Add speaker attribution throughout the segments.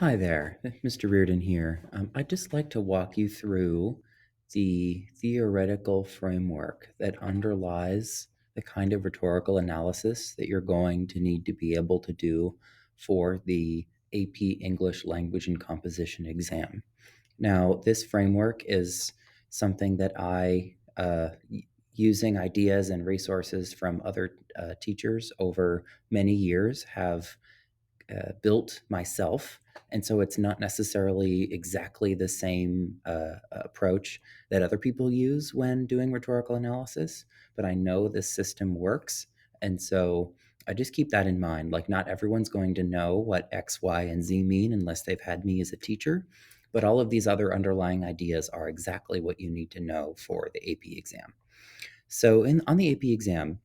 Speaker 1: Hi there, Mr. Reardon here. I'd just like to walk you through the theoretical framework that underlies the kind of rhetorical analysis that you're going to need to be able to do for the AP English Language and Composition exam. Now, this framework is something that using ideas and resources from other teachers over many years, have built myself. And so it's not necessarily exactly the same approach that other people use when doing rhetorical analysis, but I know this system works. And so I just keep that in mind. Like, not everyone's going to know what X, Y, and Z mean unless they've had me as a teacher. But all of these other underlying ideas are exactly what you need to know for the AP exam. So, on the AP exam,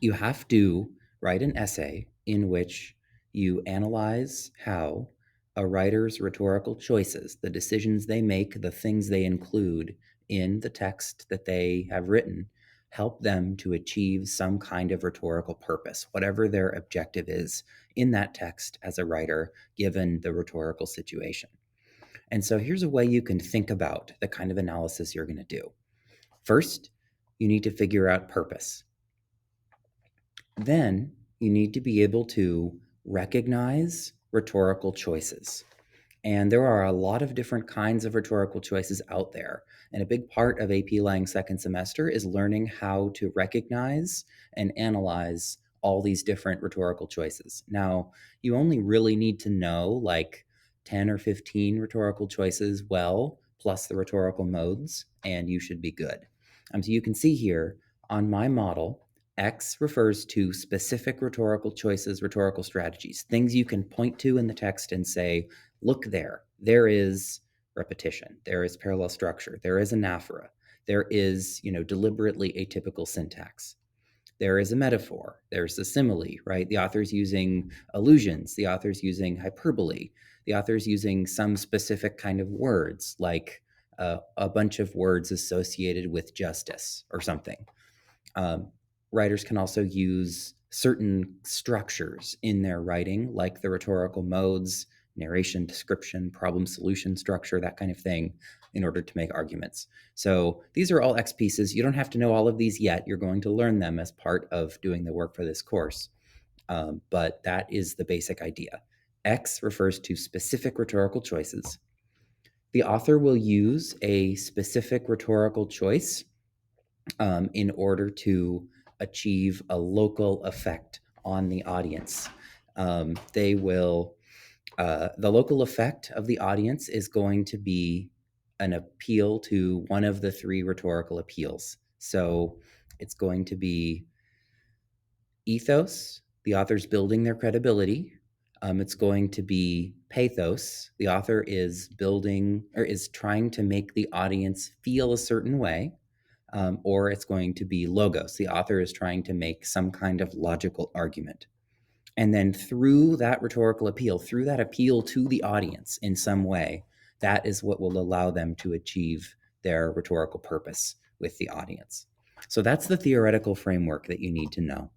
Speaker 1: you have to write an essay in which you analyze how a writer's rhetorical choices, the decisions they make, the things they include in the text that they have written, help them to achieve some kind of rhetorical purpose, whatever their objective is in that text as a writer, given the rhetorical situation. And so here's a way you can think about the kind of analysis you're going to do. First, you need to figure out purpose. Then you need to be able to recognize rhetorical choices. And there are a lot of different kinds of rhetorical choices out there. And a big part of AP Lang second semester is learning how to recognize and analyze all these different rhetorical choices. Now, you only really need to know like 10 or 15 rhetorical choices well, plus the rhetorical modes, and you should be good. So you can see here on my model, X refers to specific rhetorical choices, rhetorical strategies, things you can point to in the text and say, look there, there is repetition, there is parallel structure, there is anaphora, there is, deliberately atypical syntax. There is a metaphor, there's a simile, right? The author's using allusions, the author's using hyperbole, the author's using some specific kind of words, like a bunch of words associated with justice or something. Um, Writers can also use certain structures in their writing, like the rhetorical modes, narration, description, problem solution structure, that kind of thing, in order to make arguments. So these are all X pieces. You don't have to know all of these yet. You're going to learn them as part of doing the work for this course. But that is the basic idea. X refers to specific rhetorical choices. The author will use a specific rhetorical choice in order to achieve a local effect on the audience. They will, the local effect of the audience is going to be an appeal to one of the three rhetorical appeals. So it's going to be ethos, the author's building their credibility. It's going to be pathos, the author is building or is trying to make the audience feel a certain way. Or it's going to be logos. The author is trying to make some kind of logical argument. And then through that rhetorical appeal, through that appeal to the audience in some way, that is what will allow them to achieve their rhetorical purpose with the audience. So that's the theoretical framework that you need to know.